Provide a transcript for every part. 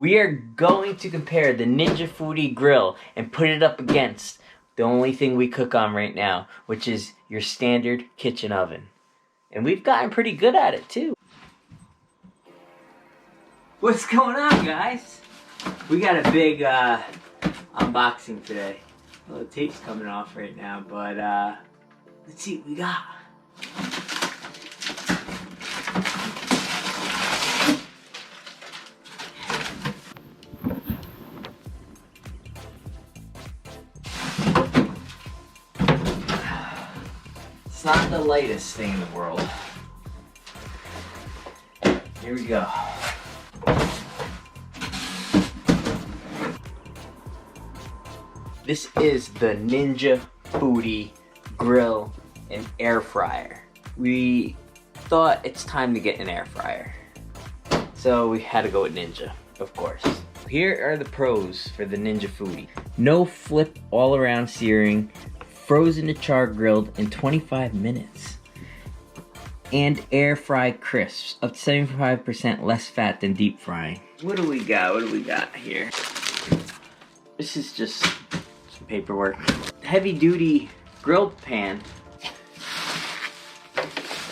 We are going to compare the Ninja Foodi grill and put it up against the only thing we cook on right now, which is your standard kitchen oven. And we've gotten pretty good at it too. What's going on, guys? We got a big unboxing today. Well, the tape's coming off right now, but let's see what we got. It's not the lightest thing in the world. Here we go. This is the Ninja Foodi grill and air fryer. We thought it's time to get an air fryer, so we had to go with Ninja, of course. Here are the pros for the Ninja Foodi. No flip all around searing, frozen to char grilled in 25 minutes. And air fry crisps, up to 75% less fat than deep frying. What do we got? What do we got here? This is just some paperwork. Heavy duty grilled pan.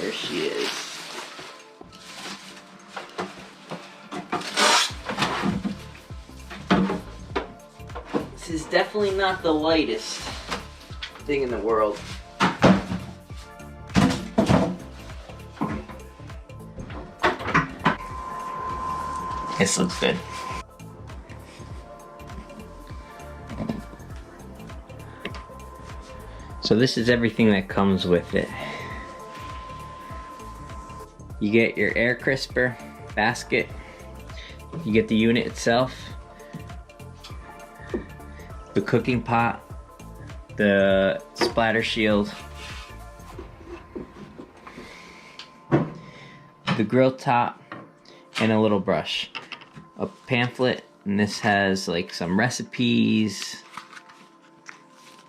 There she is. This is definitely not the lightest thing in the world. This looks good. So this is everything that comes with it. You get your air crisper basket. You get the unit itself, the cooking pot, the splatter shield, the grill top, and a little brush. A pamphlet, and this has like some recipes,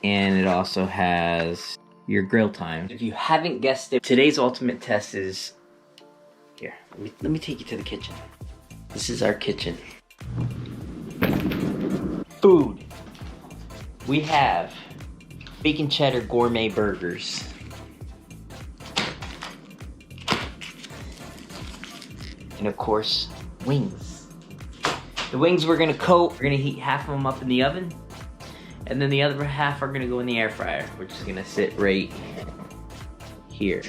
and it also has your grill time. If you haven't guessed it, today's ultimate test is here. Let me take you to the kitchen. This is our kitchen. Food. We have bacon cheddar gourmet burgers. And of course, wings. The wings we're gonna coat. We're gonna heat half of them up in the oven, and then the other half are gonna go in the air fryer, which is gonna sit right here.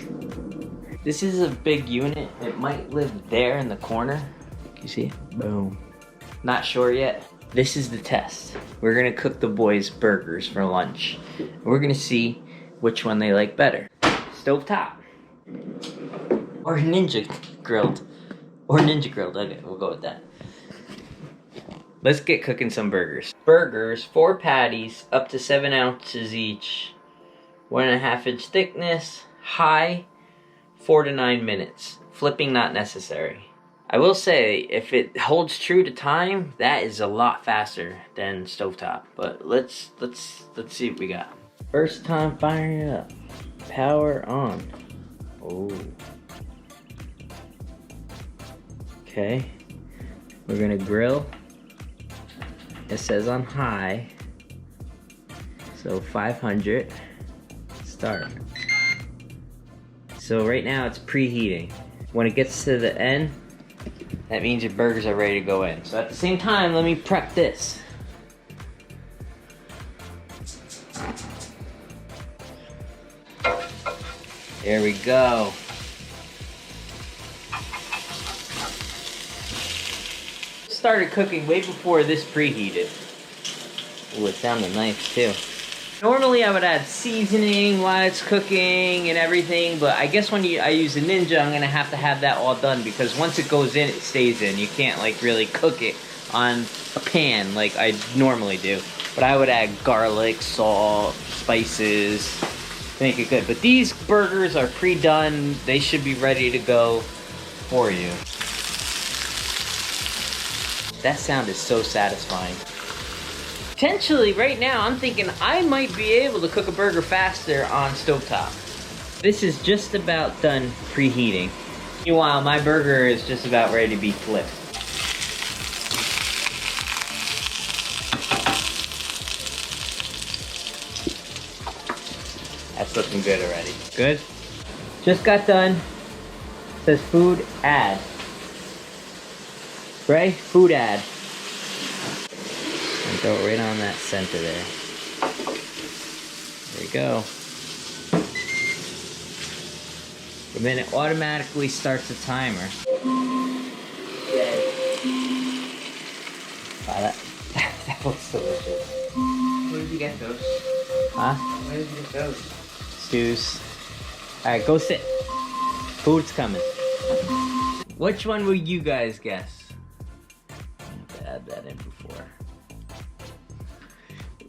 This is a big unit. It might live there in the corner. Can you see it? Boom. Not sure yet. This is the test. We're gonna cook the boys burgers for lunch. We're gonna see which one they like better. Stovetop or Ninja grilled. Or Ninja grilled. Okay, we'll go with that. Let's get cooking some burgers. Burgers, 4 patties, up to 7 ounces each. 1.5 inch thickness, high, 4 to 9 minutes. Flipping not necessary. I will say, if it holds true to time, that is a lot faster than stovetop. But let's see what we got. First time firing it up. Power on. Oh. Okay. We're gonna grill. It says on high, so 500, start. So right now it's preheating. When it gets to the end, that means your burgers are ready to go in. So at the same time, let me prep this. There we go. Started cooking way before this preheated. Ooh, it sounded nice too. Normally I would add seasoning while it's cooking and everything, but I guess when I use a Ninja, I'm gonna have to have that all done, because once it goes in, it stays in. You can't like really cook it on a pan like I normally do. But I would add garlic, salt, spices, make it good. But these burgers are pre-done. They should be ready to go for you. That sound is so satisfying. Potentially, right now, I'm thinking I might be able to cook a burger faster on stovetop. This is just about done preheating. Meanwhile, my burger is just about ready to be flipped. looking good already. Good? Just got done. Says food ad. Right? Food ad. And throw it right on that center there. There you go. And then it automatically starts a timer. Wow, that looks delicious. Where did you get those? Huh? Where did you get those? Stews. Alright, go sit. Food's coming. Which one will you guys guess? I have to add that in before.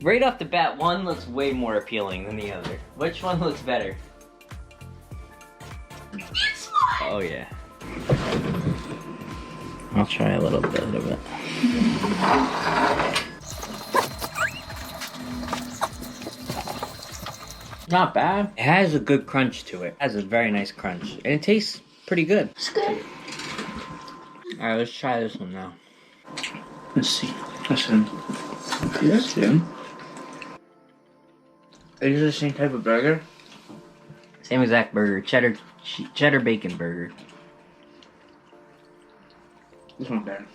Right off the bat, one looks way more appealing than the other. Which one looks better? This one! Oh yeah. I'll try a little bit of it. Not bad. It has a good crunch to it. It has a very nice crunch. And it tastes pretty good. It's good. Alright, let's try this one now. Let's see. Listen. That's good. Is it the same type of burger? Same exact burger. Cheddar bacon burger. This one's better.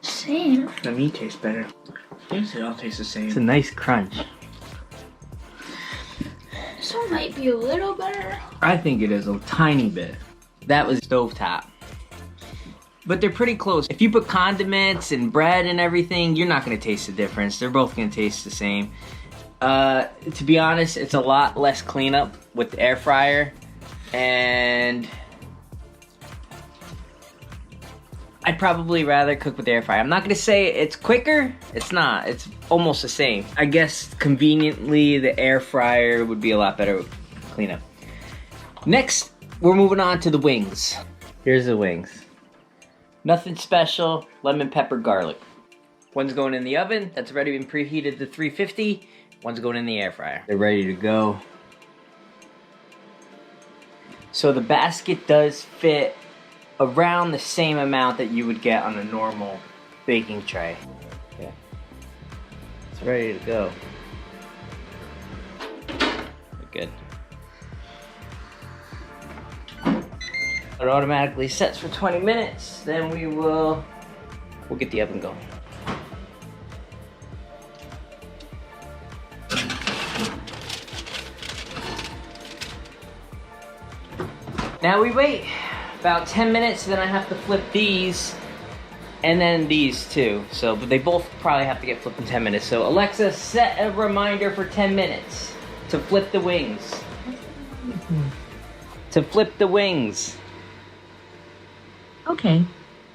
Same. The meat tastes better. I think they all taste the same. It's a nice crunch. This one might be a little better. I think it is a tiny bit. That was stovetop. But they're pretty close. If you put condiments and bread and everything, you're not gonna taste the difference. They're both gonna taste the same. To be honest, it's a lot less cleanup with the air fryer, and I'd probably rather cook with the air fryer. I'm not gonna say it's quicker. It's not. It's almost the same. I guess conveniently the air fryer would be a lot better cleanup. Next, we're moving on to the wings. Here's the wings. Nothing special. Lemon, pepper, garlic. One's going in the oven. That's already been preheated to 350. One's going in the air fryer. They're ready to go. So the basket does fit around the same amount that you would get on a normal baking tray. Okay. It's ready to go. Good. It automatically sets for 20 minutes. Then we'll get the oven going. Now we wait about 10 minutes, then I have to flip these, and then these too. So, but they both probably have to get flipped in 10 minutes. So Alexa, set a reminder for 10 minutes to flip the wings. To flip the wings. Okay,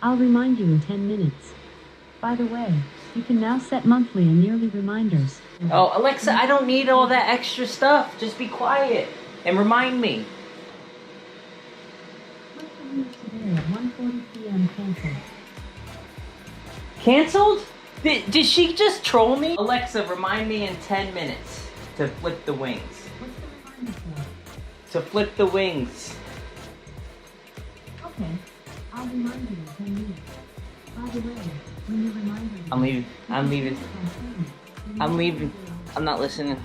I'll remind you in 10 minutes. By the way, you can now set monthly and yearly reminders. Oh, Alexa, I don't need all that extra stuff. Just be quiet and remind me. Today at 1:40 p.m. canceled. Canceled? Did she just troll me? Alexa, remind me in 10 minutes to flip the wings. What's the reminder for? To flip the wings. Okay, I'll remind you in 10 minutes. By the way, when you remind me... I'm leaving. I'm leaving. I'm leaving. I'm not listening.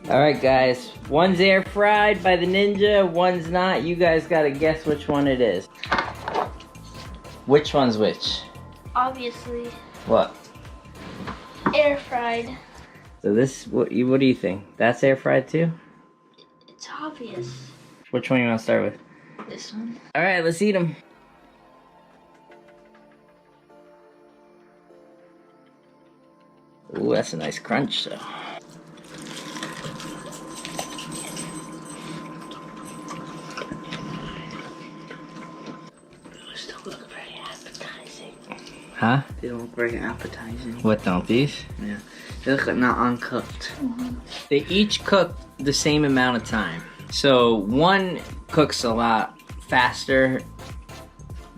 Alright guys, one's air fried by the Ninja, one's not. You guys gotta guess which one it is. Which one's which? Obviously. What? Air fried. So this, what do you think? That's air fried too? It's obvious. Which one you wanna start with? This one. Alright, let's eat them. Ooh, that's a nice crunch though. Those don't look very appetizing. Huh? They don't look very appetizing. What don't these? Yeah. They look like not uncooked. They each cook the same amount of time. So one cooks a lot faster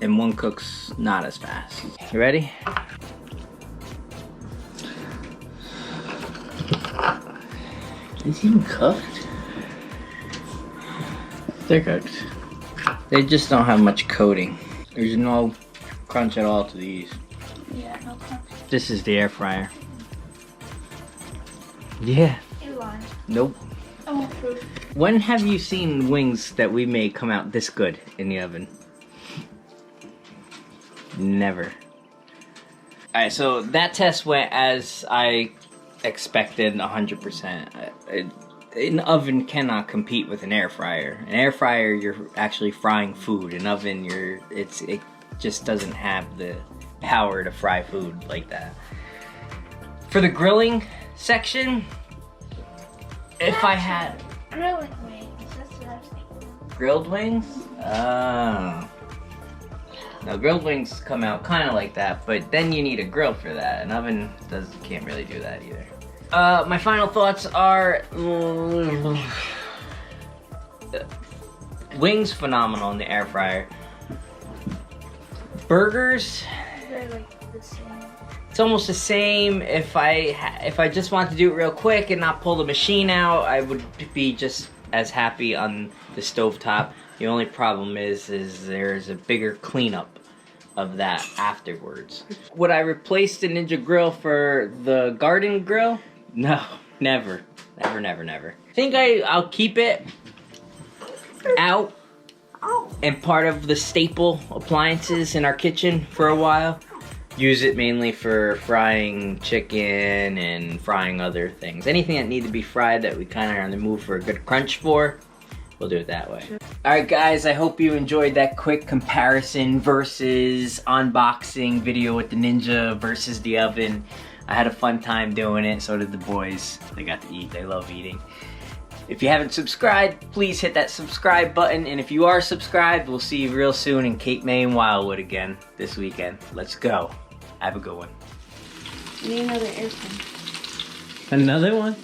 and one cooks not as fast. You ready? Is it even cooked? They're cooked. They just don't have much coating. There's no crunch at all to these. Yeah, no crunch. This is the air fryer. Yeah. Ew, line. Nope. I want proof. When have you seen wings that we made come out this good in the oven? Never. Alright, so that test went as I expected 100%. An oven cannot compete with an air fryer. An air fryer, you're actually frying food. An oven, it just doesn't have the power to fry food like that. For the grilling section, if I had Grilling wings. That's what I was thinking. grilled wings, now grilled wings come out kind of like that, but then you need a grill for that. An oven can't really do that either. My final thoughts are wings phenomenal in the air fryer. Burgers, They're like the same. it's almost the same. If I just want to do it real quick and not pull the machine out, I would be just as happy on the stovetop. The only problem is there's a bigger cleanup of that afterwards. Would I replace the Ninja Grill for the garden grill? No, never. Never, never, never. I think I'll keep it out and part of the staple appliances in our kitchen for a while. Use it mainly for frying chicken and frying other things. Anything that needs to be fried that we kind of are on the move for a good crunch for, we'll do it that way. Alright guys, I hope you enjoyed that quick comparison versus unboxing video with the Ninja versus the oven. I had a fun time doing it, so did the boys. They got to eat, they love eating. If you haven't subscribed, please hit that subscribe button. And if you are subscribed, we'll see you real soon in Cape May and Wildwood again this weekend. Let's go. Have a good one. Need another airplane. Another one?